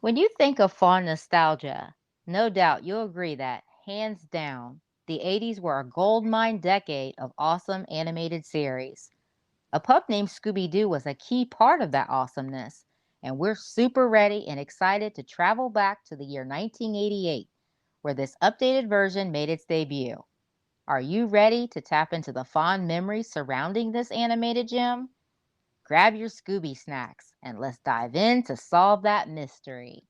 When you think of fond nostalgia, no doubt you'll agree that, hands down, the 80s were a goldmine decade of awesome animated series. A Pup Named Scooby Doo was a key part of that awesomeness, and we're super ready and excited to travel back to the year 1988, where this updated version made its debut. Are you ready to tap into the fond memories surrounding this animated gem? Grab your Scooby snacks and let's dive in to solve that mystery.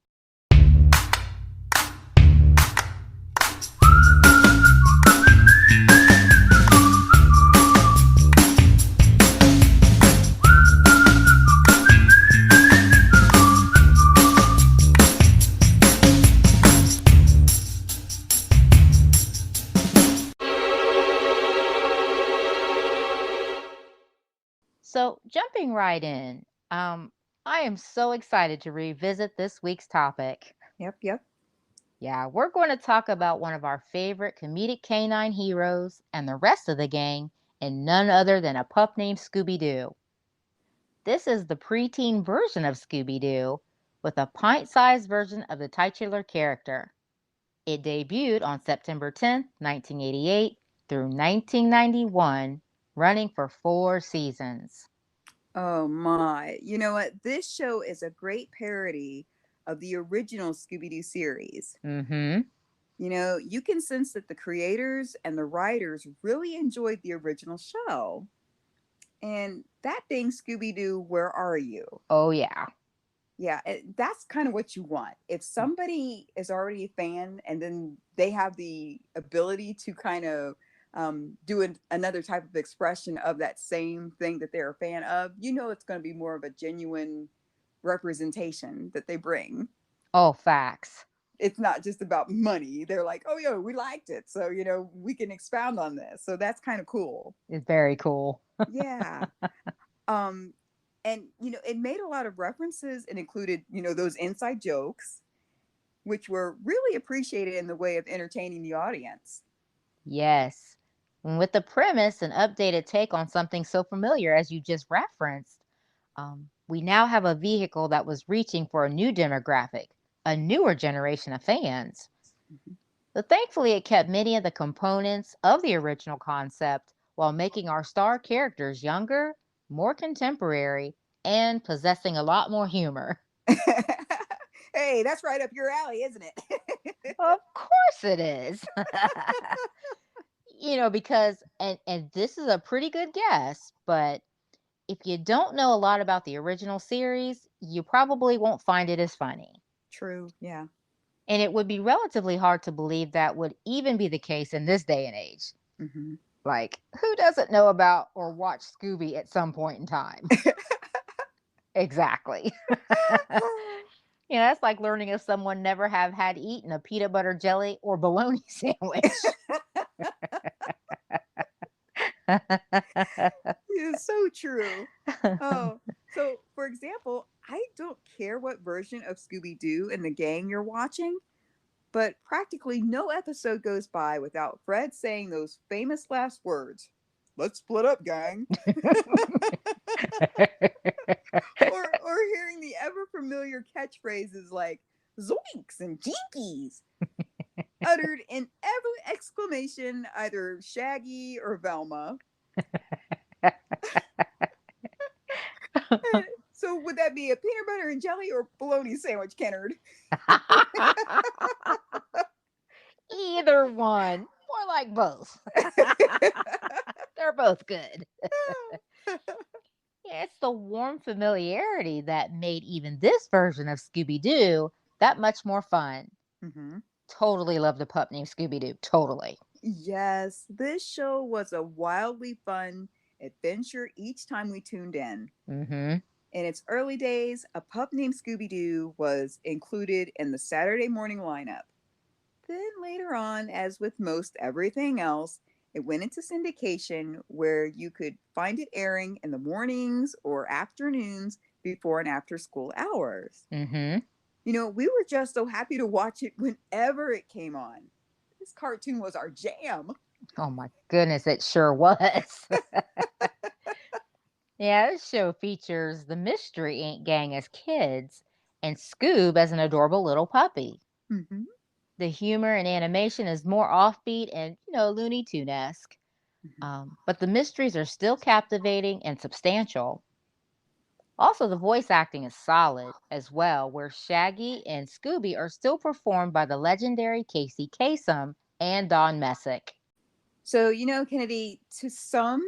So, jumping right in, I am so excited to revisit this week's topic. Yep, yep. Yeah, we're going to talk about one of our favorite comedic canine heroes and the rest of the gang, and none other than a pup named Scooby Doo. This is the preteen version of Scooby Doo, with a pint sized version of the titular character. It debuted on September 10th, 1988 through 1991, running for 4 seasons. Oh my. You know what? This show is a great parody of the original Scooby Doo series. Mm-hmm. You can sense that the creators and the writers really enjoyed the original show. And that thing, Scooby Doo, where are you? Oh, yeah. Yeah, that's kind of what you want. If somebody is already a fan and then they have the ability to kind of do another type of expression of that same thing that they're a fan of, it's going to be more of a genuine representation that they bring. Oh, facts. It's not just about money. They're like, oh, yeah, we liked it. So, we can expound on this. So that's kind of cool. It's very cool. Yeah. Um, and, it made a lot of references and included, those inside jokes which were really appreciated in the way of entertaining the audience. Yes. And with the premise and updated take on something so familiar as you just referenced, we now have a vehicle that was reaching for a new demographic, a newer generation of fans. Mhm. But thankfully, it kept many of the components of the original concept while making our star characters younger, more contemporary, and possessing a lot more humor. Hey, that's right up your alley, isn't it? Of course it is. Because and this is a pretty good guess, but if you don't know a lot about the original series, you probably won't find it as funny. True. Yeah. And it would be relatively hard to believe that would even be the case in this day and age. Hmm. Like, who doesn't know about or watch Scooby at some point in time? Exactly. That's like learning if someone never have had eaten a peanut butter jelly or bologna sandwich. It's so true. Oh, so for example, I don't care what version of Scooby Doo and the gang you're watching, but practically no episode goes by without Fred saying those famous last words. Let's split up, gang. or hearing the ever familiar catchphrases like Zoinks and jinkies uttered in every exclamation, either Shaggy or Velma. So would that be a peanut butter and jelly or bologna sandwich, Kennard? Either one. More like both. They're both good. Yeah, it's the warm familiarity that made even this version of Scooby Doo that much more fun. Mm-hmm. Totally love the pup named Scooby Doo. Totally. Yes, this show was a wildly fun adventure each time we tuned in. Mm-hmm. In its early days, A Pup Named Scooby Doo was included in the Saturday morning lineup. Then later on, as with most everything else, it went into syndication where you could find it airing in the mornings or afternoons before and after school hours. Mm-hmm. We were just so happy to watch it whenever it came on. This cartoon was our jam. Oh my goodness, it sure was. Yeah, this show features the Mystery Inc. gang as kids and Scoob as an adorable little puppy. Mm-hmm. The humor and animation is more offbeat and, Looney Tune-esque. Mm-hmm. But the mysteries are still captivating and substantial. Also, the voice acting is solid as well, where Shaggy and Scooby are still performed by the legendary Casey Kasem and Don Messick. So, Kennedy, to some,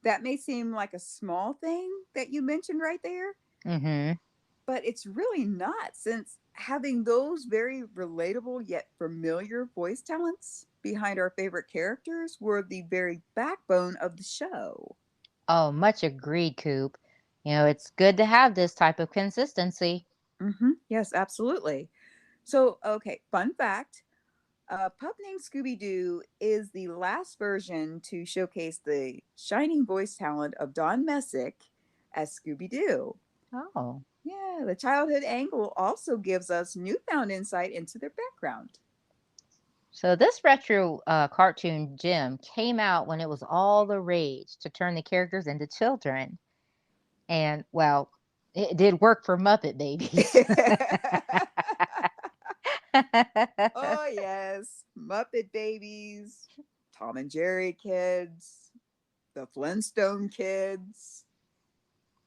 that may seem like a small thing that you mentioned right there, Mm-hmm. but it's really not, since having those very relatable yet familiar voice talents behind our favorite characters were the very backbone of the show. Oh, much agreed, Coop. It's good to have this type of consistency. Yes, absolutely. So, okay, fun fact. Pup Named Scooby Doo is the last version to showcase the shining voice talent of Don Messick as Scooby Doo. Oh. Yeah, the childhood angle also gives us newfound insight into their background. So this retro cartoon Jim came out when it was all the rage to turn the characters into children. And, well, it did work for Muppet Babies. Oh, yes, Muppet Babies, Tom and Jerry kids, the Flintstone kids,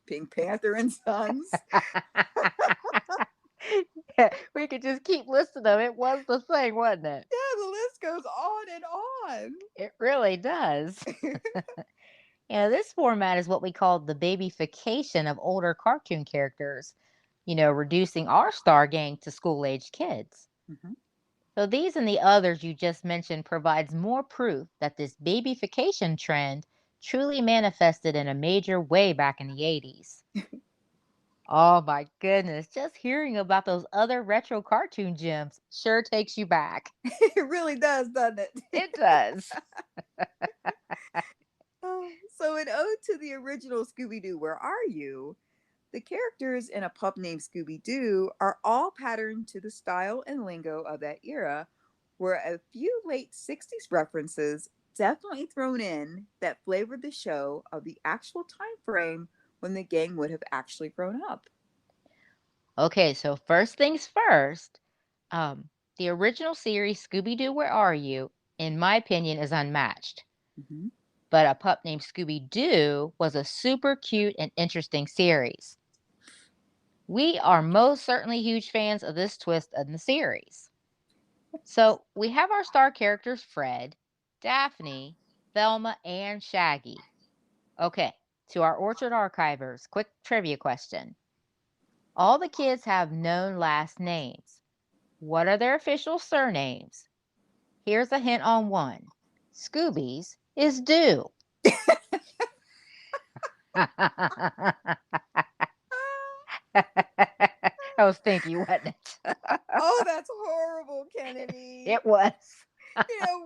Pink Panther and Sons. We could just keep listing them. It was the thing, wasn't it? Yeah, the list goes on and on. It really does. This format is what we call the babyfication of older cartoon characters, reducing our star gang to school aged kids. Mhm. So these and the others you just mentioned provides more proof that this babyfication trend truly manifested in a major way back in the 80s. Oh my goodness, just hearing about those other retro cartoon gems sure takes you back. It really does, doesn't it? It does. So, in ode to the original Scooby Doo, Where Are You? The characters in A Pup Named Scooby Doo are all patterned to the style and lingo of that era, where a few late 60s references definitely thrown in that flavored the show of the actual time frame when the gang would have actually grown up. Okay, so first things first, the original series Scooby Doo, Where Are You? In my opinion, is unmatched. Mm-hmm. But A Pup Named Scooby Doo was a super cute and interesting series. We are most certainly huge fans of this twist in the series. So we have our star characters Fred, Daphne, Velma, and Shaggy. Okay, to our Orchard Archivers, quick trivia question. All the kids have known last names. What are their official surnames? Here's a hint on one. Scooby's is Doo. That was stinky, wasn't it? Oh, that's horrible, Kennedy. It was.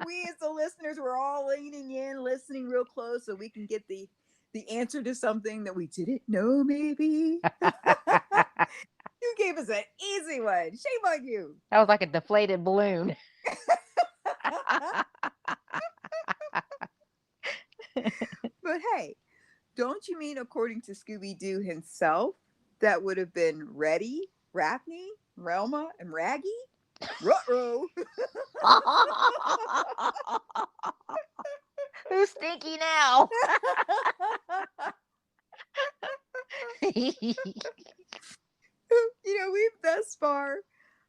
We as the listeners were all leaning in, listening real close so we can get the answer to something that we didn't know, maybe. You gave us an easy one. Shame on you. That was like a deflated balloon. But hey, don't you mean according to Scooby Doo himself, that would have been Reddy, Rapney, Relma, and Raggy? Ruh-roh. Who's stinky now? We've thus far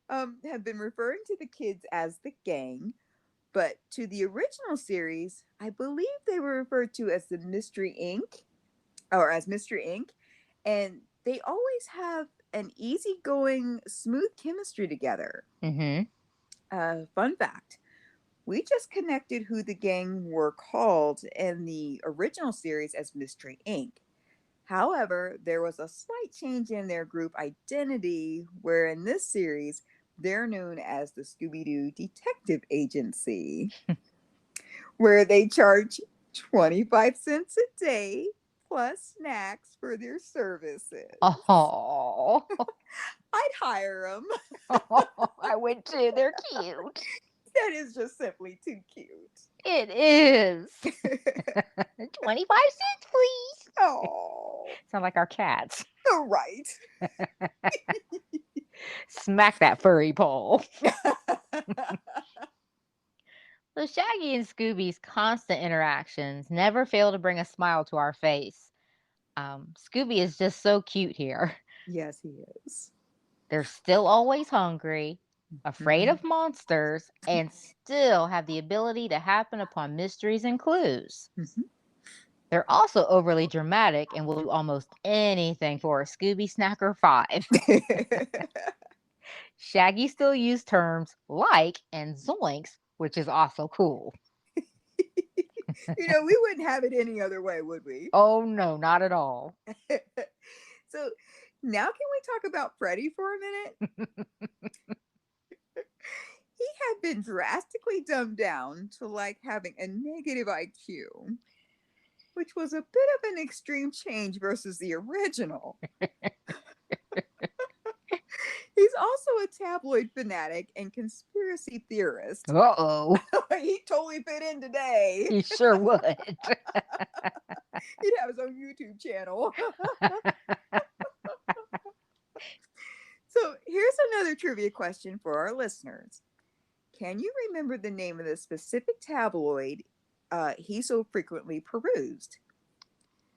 have been referring to the kids as the gang, but to the original series, I believe they were referred to as the Mystery Inc. or as Mystery Inc. And they always have an easygoing, smooth chemistry together. Mm-hmm. Fun fact. We just connected who the gang were called in the original series as Mystery Inc. However, there was a slight change in their group identity, where in this series, they're known as the Scooby Doo Detective Agency, where they charge 25 cents a day plus snacks for their services. Oh, I'd hire them. I would too. They're cute. That is just simply too cute. It is. 25 cents, please. Oh, Sound like our cats. right. Smack that furry pole. So Shaggy and Scooby's constant interactions never fail to bring a smile to our face. Scooby is just so cute here. Yes, he is. They're still always hungry, afraid Mhm. of monsters, and still have the ability to happen upon mysteries and clues. Mhm. They're also overly dramatic and will do almost anything for a Scooby snack or five. Shaggy still uses terms like and zoinks, which is also cool. We wouldn't have it any other way, would we? Oh no, not at all. So now can we talk about Freddie for a minute? He had been drastically dumbed down to like having a negative IQ, which was a bit of an extreme change versus the original. He's also a tabloid fanatic and conspiracy theorist. Uh-oh. He totally fit in today. He sure would. He'd have his own YouTube channel. So here's another trivia question for our listeners. Can you remember the name of the specific tabloid he so frequently perused?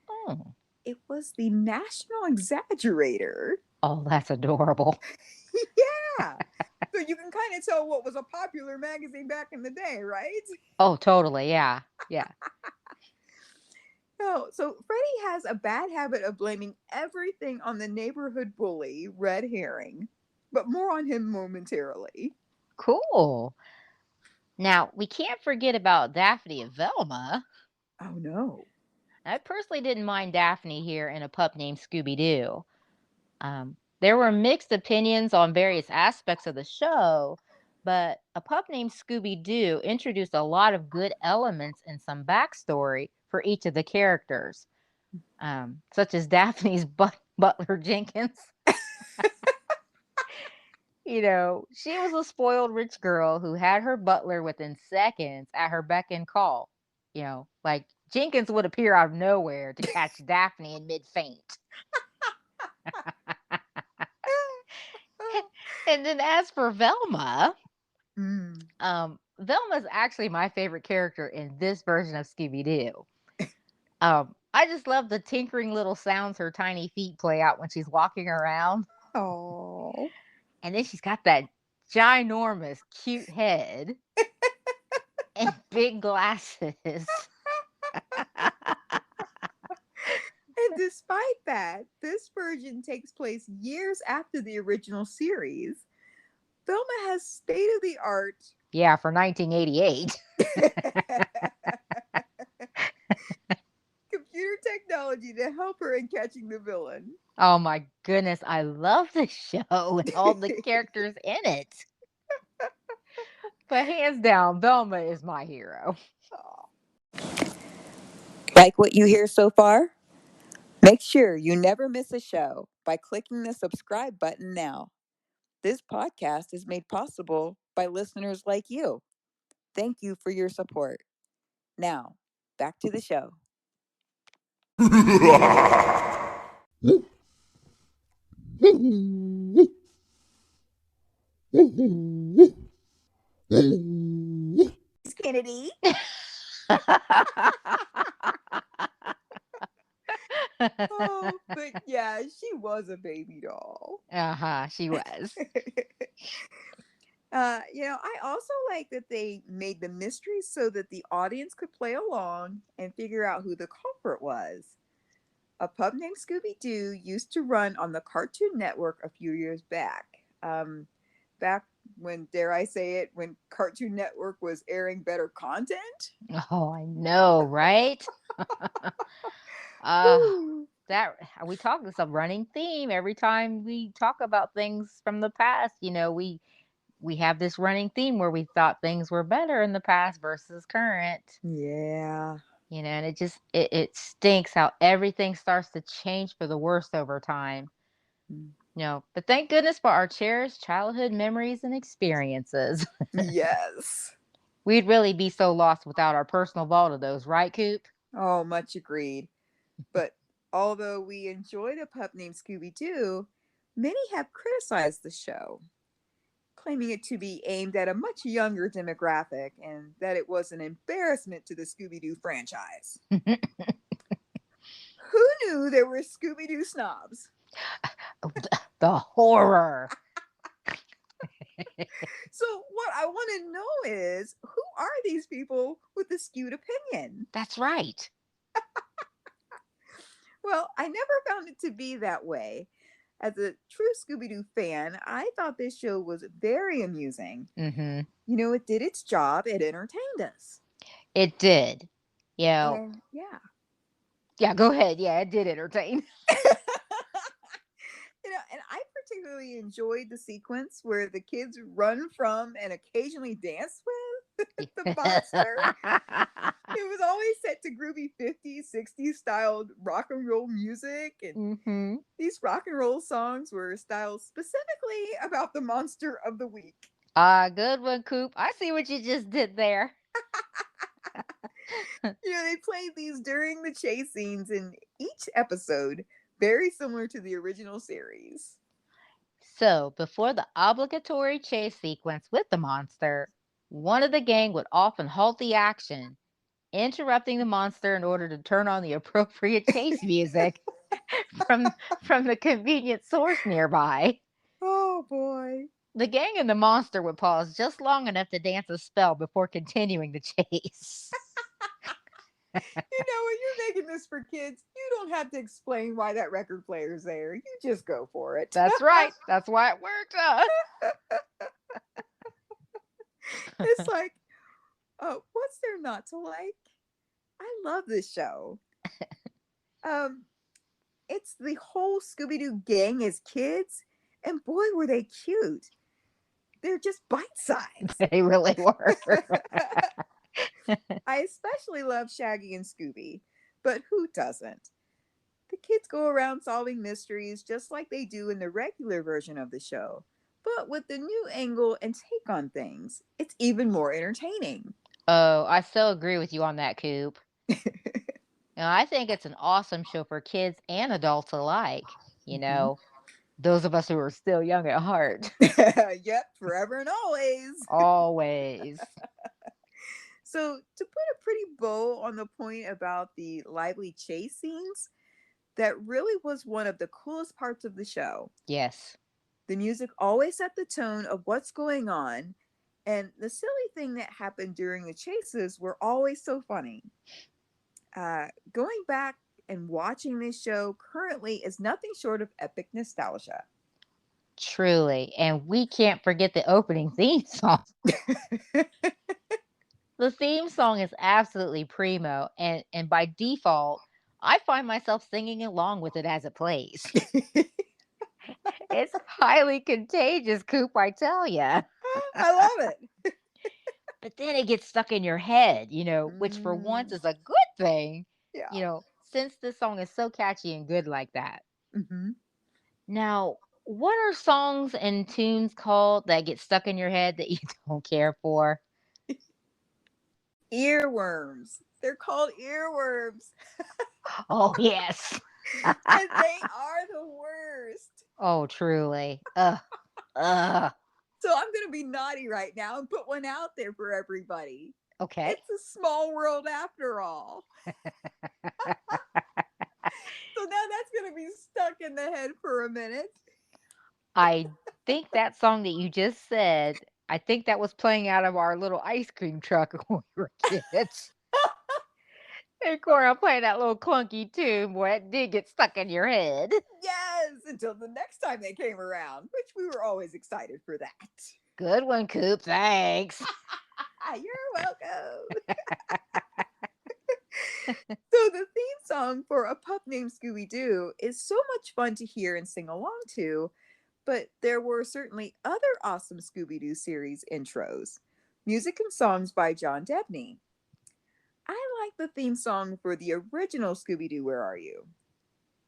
Oh. It was the National Exaggerator. Oh, that's adorable. Yeah. So you can kind of tell what was a popular magazine back in the day, right? Oh, totally. Yeah. Yeah. No, so Freddie has a bad habit of blaming everything on the neighborhood bully, Red Herring, but more on him momentarily. Cool. Now, we can't forget about Daphne and Velma. Oh no. I personally didn't mind Daphne here in A Pup Named Scooby Doo. There were mixed opinions on various aspects of the show, but A Pup Named Scooby Doo introduced a lot of good elements and some backstory for each of the characters, such as Daphne's butler Jenkins. She was a spoiled rich girl who had her butler within seconds at her beck and call. Like Jenkins would appear out of nowhere to catch Daphne in mid faint. And then as for Velma, Mm. Velma's actually my favorite character in this version of Scooby Doo. I just love the tinkering little sounds her tiny feet play out when she's walking around. Oh. And then she's got that ginormous, cute head and big glasses. And despite that, this version takes place years after the original series. Velma has state of the art Yeah, for 1988. computer technology to help her in catching the villain. Oh my goodness, I love this show and all the characters in it. But hands down, Velma is my hero. Like what you hear so far? Make sure you never miss a show by clicking the subscribe button now. This podcast is made possible by listeners like you. Thank you for your support. Now, back to the show. Kennedy. Oh, but yeah, she was a baby doll. Uh-huh, she was. I also like that they made the mystery so that the audience could play along and figure out who the culprit was. A Pup Named Scooby Doo used to run on the Cartoon Network a few years back. Back when, dare I say it, when Cartoon Network was airing better content. Oh, I know, right? uh that we talk this a running theme every time we talk about things from the past. We have this running theme where we thought things were better in the past versus current. Yeah. And it stinks how everything starts to change for the worse over time. Mm. But thank goodness for our cherished childhood memories and experiences. Yes. We'd really be so lost without our personal vault of those, right, Coop? Oh, much agreed. But although we enjoyed A Pup Named Scooby Doo, Many have criticized the show, claiming it to be aimed at a much younger demographic and that it was an embarrassment to the Scooby Doo franchise. Who knew there were Scooby Doo snobs? The horror. So, what I want to know is who are these people with a skewed opinion? That's right. Well, I never found it to be that way. As a true Scooby Doo fan, I thought this show was very amusing. Mm-hmm. It did its job, it entertained us. It did. And yeah. Yeah, go ahead. Yeah, it did entertain. And I particularly enjoyed the sequence where the kids run from and occasionally dance with the monster. It was always set to groovy 50s, 60s styled rock and roll music. And Mm-hmm. these rock and roll songs were styled specifically about the monster of the week. Good one, Coop. I see what you just did there. They played these during the chase scenes in each episode, very similar to the original series. So, before the obligatory chase sequence with the monster, one of the gang would often halt the action, interrupting the monster in order to turn on the appropriate chase music from the convenient source nearby. Oh boy. The gang and the monster would pause just long enough to dance a spell before continuing the chase. When you're making this for kids, you don't have to explain why that record player's there. You just go for it. That's right. That's why it worked. It's like, what's there not to like? I love this show. Um, it's the whole Scooby Doo gang as kids, and boy, were they cute. They're just bite sized. They really were. I especially love Shaggy and Scooby, but who doesn't? The kids go around solving mysteries just like they do in the regular version of the show, but with the new angle and take on things. It's even more entertaining. Oh, I so agree with you on that, Coop. I think it's an awesome show for kids and adults alike. You Mhm. know, those of us who are still young at heart. Yep, forever and always. Always. So, to put a pretty bow on the point about the lively chase scenes, that really was one of the coolest parts of the show. Yes. The music always set the tone of what's going on, and the silly thing that happened during the chases were always so funny. Going back and watching this show currently is nothing short of epic nostalgia. Truly. And we can't forget the opening theme song. The theme song is absolutely primo, and by default, I find myself singing along with it as it plays. It's highly contagious, Coop, I tell ya. I love it. But then it gets stuck in your head, which for once Mm, is a good thing, yeah. since this song is so catchy and good like that. Hmm. Now, what are songs and tunes called that get stuck in your head that you don't care for? Earworms. They're called earworms, Oh, yes. and they are the worst. Oh, truly. Ugh. Ugh. So I'm going to be naughty right now and put one out there for everybody. Okay. It's a small world after all. So now that's going to be stuck in the head for a minute. I think that song that you just said, I think that was playing out of our little ice cream truck when we were kids. And Cora playing that little clunky tune, boy, it did get stuck in your head. Yes, until the next time they came around, which we were always excited for that. Good one, Coop. Thanks. You're welcome. So the theme song for A Pup Named Scooby Doo is so much fun to hear and sing along to, but there were certainly other awesome Scooby Doo series intros. Music and songs by John Debney. I like the theme song for the original Scooby Doo Where Are You?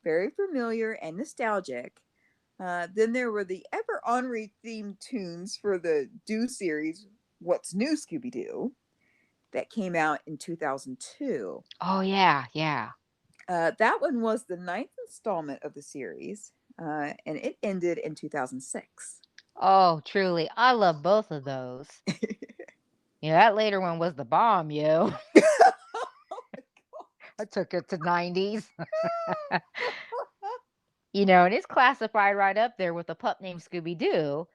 Very familiar and nostalgic. Then there were the ever Henri themed tunes for the Doo series, What's New Scooby Doo, that came out in 2002. Oh, yeah, yeah. That one was the ninth installment of the series. and it ended in 2006. Oh, truly. I love both of those. Yeah, that later one was the bomb, yo. I took it to 90s. And it's classified right up there with A Pup Named Scooby Doo,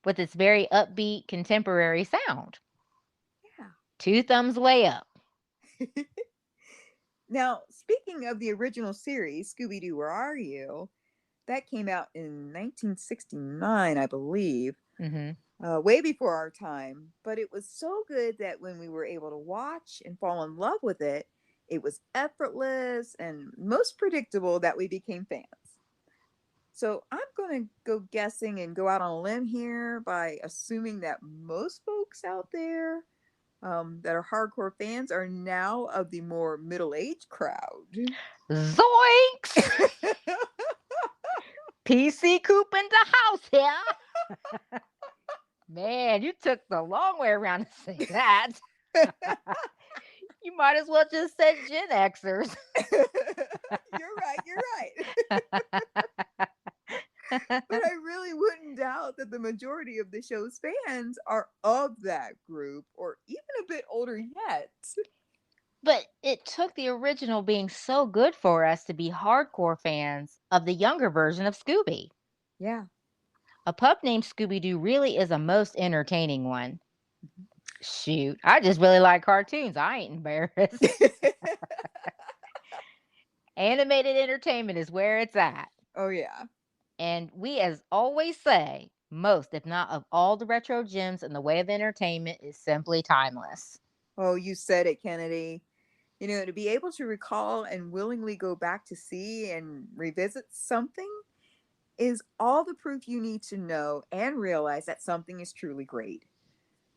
with its very upbeat contemporary sound. Yeah. Two thumbs way up. Now, speaking of the original series, Scooby Doo, Where Are You? That came out in 1969, I believe, Hmm. way before our time. But it was so good that when we were able to watch and fall in love with it, it was effortless and most predictable that we became fans. So I'm going to go guessing and go out on a limb here by assuming that most folks out there that are hardcore fans are now of the more middle-aged crowd. Zoinks! PC Coop in the house here. Man, you took the long way around to say that. You might as well just said Gen Xers. You're right, you're right. But I really wouldn't doubt that the majority of the show's fans are of that group or even a bit older yet. But it took the original being so good for us to be hardcore fans of the younger version of Scooby. Yeah. A Pup Named Scooby Doo really is a most entertaining one. Shoot, I just really like cartoons. I ain't embarrassed. Animated entertainment is where it's at. Oh, yeah. And we, as always say, most, if not of all the retro gems in the way of entertainment, is simply timeless. Oh, you said it, Kennedy. To be able to recall and willingly go back to see and revisit something is all the proof you need to know and realize that something is truly great.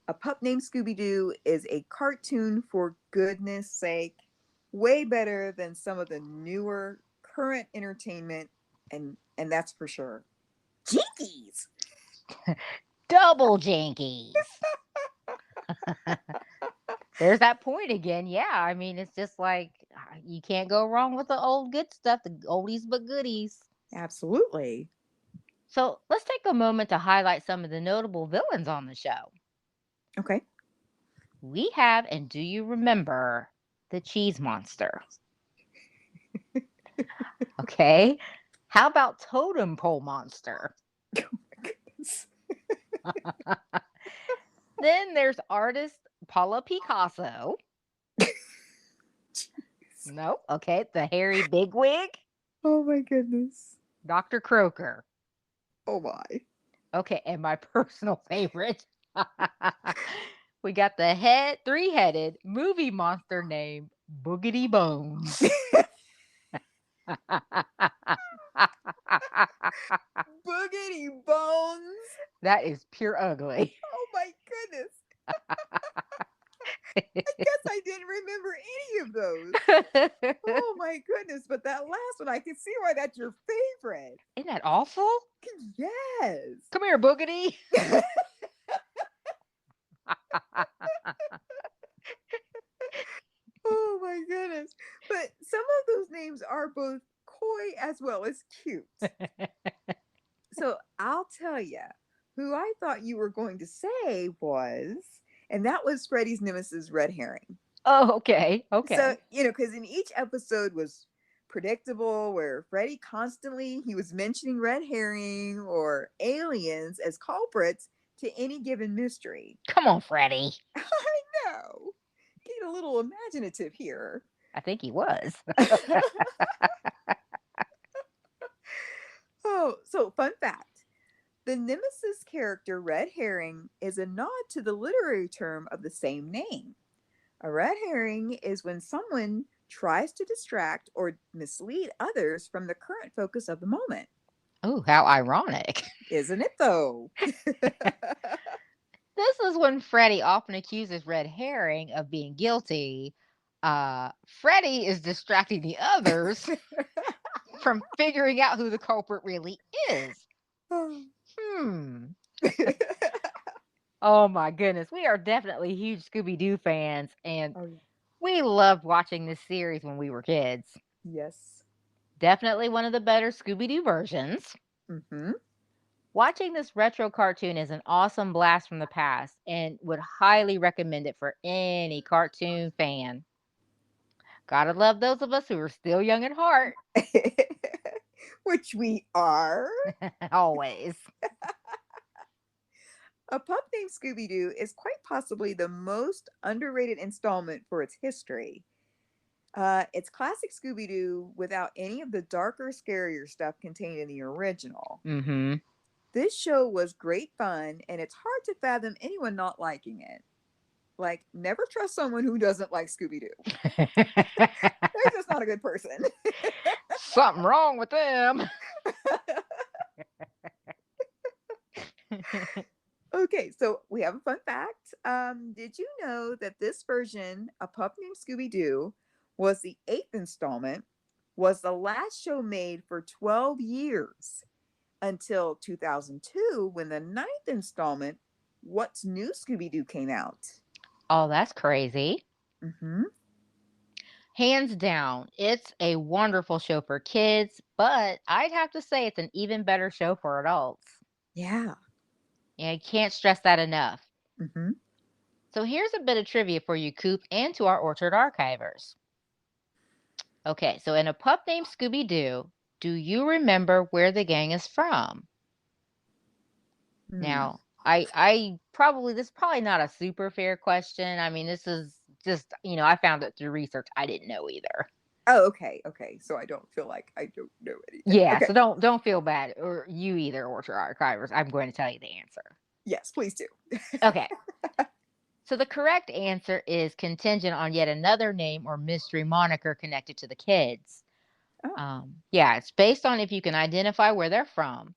A Pup Named Scooby Doo is a cartoon for goodness sake, way better than some of the newer current entertainment, and that's for sure. Jinkies! Double jinkies. There's that point again. Yeah, I mean, it's just like you can't go wrong with the old good stuff, the oldies but goodies. Absolutely. So let's take a moment to highlight some of the notable villains on the show. Okay. We have, and do you remember, the cheese monster? Okay. How about totem pole monster? Oh my goodness. Then there's artist Paula Picasso. Nope. Okay. The hairy bigwig, Oh my goodness. Dr. Croker. Oh my. Okay. And my personal favorite, we got the three-headed movie monster named Boogity Bones. Boogity bones. That is pure ugly. Oh my goodness. I guess I didn't remember any of those. Oh my goodness. But that last one, I can see why that's your favorite. Isn't that awful? Yes. Come here, Boogity. Oh my goodness. But some of those names are both coy as well as cute. So I'll tell you who I thought you were going to say was, and that was Freddy's nemesis, Red Herring. Oh, okay. Okay. So, because in each episode was predictable where Freddy constantly he was mentioning red herring or aliens as culprits to any given mystery. Come on, Freddy. I know. Get a little imaginative here. I think he was. Oh, so fun fact. The nemesis character Red Herring is a nod to the literary term of the same name. A red herring is when someone tries to distract or mislead others from the current focus of the moment. Oh, how ironic. Isn't it though? This is when Freddy often accuses Red Herring of being guilty. Freddy is distracting the others from figuring out who the culprit really is. Hmm. Oh my goodness. We are definitely huge Scooby Doo fans, and Oh, yeah. we loved watching this series when we were kids. Yes. Definitely one of the better Scooby Doo versions. Mm-hmm. Watching this retro cartoon is an awesome blast from the past and would highly recommend it for any cartoon fan. Gotta love those of us who are still young at heart. Which we are. Always. A Pup Named Scooby Doo is quite possibly the most underrated installment for its history. It's classic Scooby Doo without any of the darker, scarier stuff contained in the original. Mm-hmm. This show was great fun, and it's hard to fathom anyone not liking it. Like, never trust someone who doesn't like Scooby Doo. They're just not a good person. Something wrong with them. Okay, so we have a fun fact. Did you know that this version, A Pup Named Scooby Doo, was the eighth installment, was the last show made for 12 years until 2002 when the ninth installment, What's New Scooby Doo, came out? Oh, that's crazy. Mm-hmm. Hands down, it's a wonderful show for kids, but I'd have to say it's an even better show for adults. Yeah. Yeah, you can't stress that enough. Mm-hmm. So here's a bit of trivia for you, Coop, and to our Orchard archivers. Okay, so in A Pup Named Scooby Doo, do you remember where the gang is from? Hmm. Now, I probably this is probably not a super fair question. I mean, this is just, I found it through research. I didn't know either. Oh, okay. Okay. So I don't feel like I don't know anything. Yeah, Okay. so don't feel bad, or you either, Orchard archivers. I'm going to tell you the answer. Yes, please do. Okay. So the correct answer is contingent on yet another name or mystery moniker connected to the kids. Oh. Yeah, it's based on if you can identify where they're from.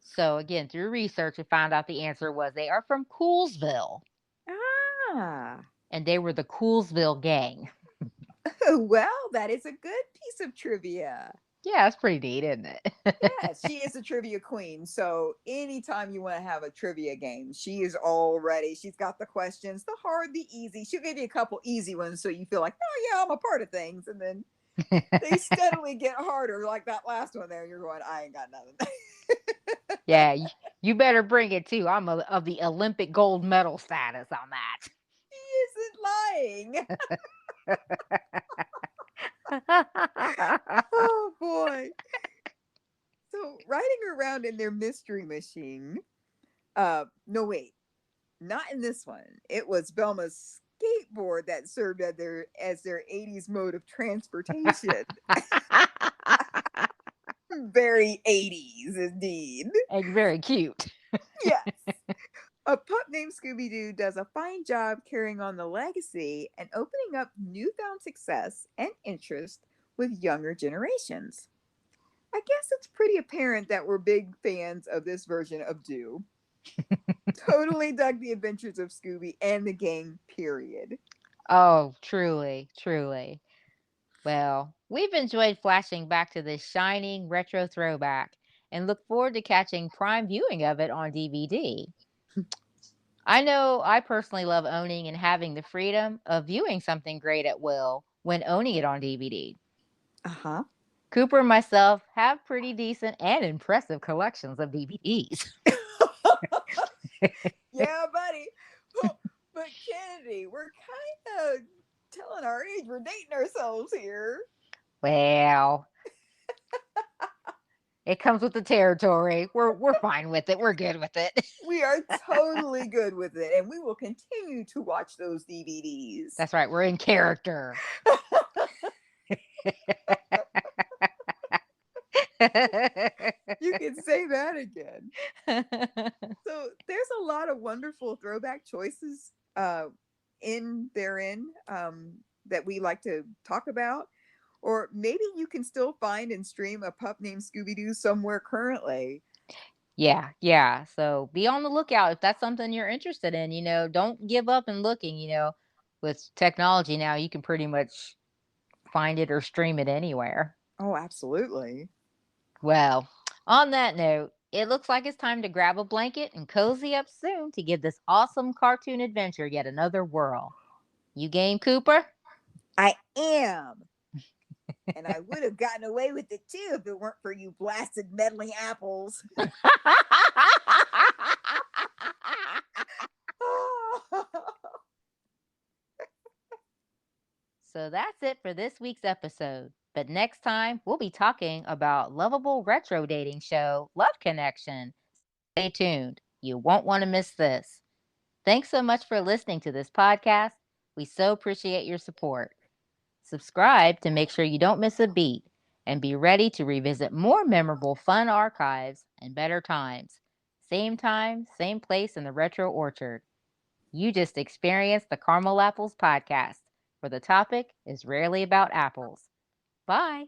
So again, through research, we found out the answer was they are from Coolsville, Ah. and they were the Coolsville gang. Well, that is a good piece of trivia. Yeah, that's pretty neat, isn't it? Yes, she is a trivia queen. So anytime you want to have a trivia game, she is all ready. She's got the questions, the hard, the easy. She'll give you a couple easy ones so you feel like, oh yeah, I'm a part of things. And then they steadily get harder, like that last one there. You're going, I ain't got nothing. Yeah, you better bring it too. I'm of the Olympic gold medal status on She isn't lying. that. Oh boy. So riding around in their mystery machine. No wait, not in this one. It was Velma's skateboard that served as their 80s mode of transportation. Very 80s indeed. And very cute. Yes. A Pup Named Scooby Doo does a fine job carrying on the legacy and opening up newfound success and interest with younger generations. I guess it's pretty apparent that we're big fans of this version of Doo. Totally dug the adventures of Scooby and the gang, period. Oh, truly, truly. Well, we've enjoyed flashing back to this shining retro throwback and look forward to catching prime viewing of it on DVD. I know I personally love owning and having the freedom of viewing something great at will when owning it on DVD. Uh huh. Cooper and myself have pretty decent and impressive collections of DVDs. Yeah, buddy. But Kennedy, we're kind of telling our age. We're dating ourselves here. Well, it comes with the territory. We're fine with it. We're good with it. We are totally good with it, and we will continue to watch those DVDs. That's right. We're in character. You can say that again. So there's a lot of wonderful throwback choices in therein that we like to talk about. Or maybe you can still find and stream A Pup Named Scooby Doo somewhere currently. Yeah, yeah. So be on the lookout if that's something you're interested in. Don't give up and looking. With technology now, you can pretty much find it or stream it anywhere. Oh, absolutely. Well, on that note, it looks like it's time to grab a blanket and cozy up soon to give this awesome cartoon adventure yet another whirl. You game, Cooper? I am. And I would have gotten away with it too if it weren't for you blasted meddling apples. So that's it for this week's episode. But next time, we'll be talking about lovable retro dating show Love Connection. Stay tuned. You won't want to miss this. Thanks so much for listening to this podcast. We so appreciate your support. Subscribe to make sure you don't miss a beat and be ready to revisit more memorable fun archives and better times. Same time, same place in the Retro Orchard. You just experienced the Caramel Apples podcast, where the topic is rarely about apples. Bye.